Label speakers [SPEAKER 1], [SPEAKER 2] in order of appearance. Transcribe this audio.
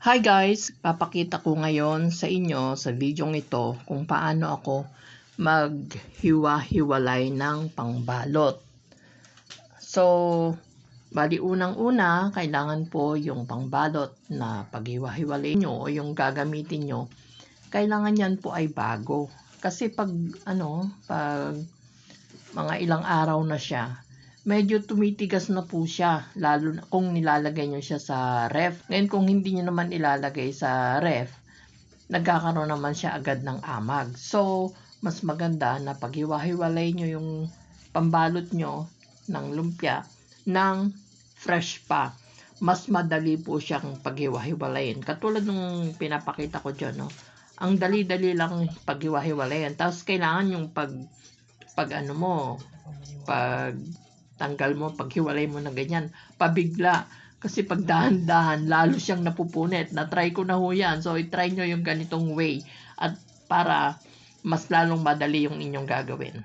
[SPEAKER 1] Hi guys! Papakita ko ngayon sa inyo sa videong ito kung paano ako maghiwa-hiwalay ng pangbalot. So, bali unang-una, kailangan po yung pangbalot na paghiwa-hiwalay nyo o yung gagamitin nyo, kailangan yan po ay bago. Kasi pag mga ilang araw na siya, medyo tumitigas na po siya, lalo na kung nilalagay nyo siya sa ref. Ngayon kung hindi nyo naman ilalagay sa ref, nagkakaroon naman siya agad ng amag. So, mas maganda na paghiwa-hiwalay nyo yung pambalot nyo ng lumpia ng fresh pa. Mas madali po siyang paghiwa-hiwalayin. Katulad nung pinapakita ko dyan, no? Ang dali-dali lang paghiwa-hiwalayin. Tapos kailangan yung pag tanggal mo, paghiwalay mo na ganyan, pabigla. Kasi pag dahan-dahan, lalo siyang napupunit. Na-try ko na ho yan. So, i-try nyo yung ganitong way. At para mas lalong madali yung inyong gagawin.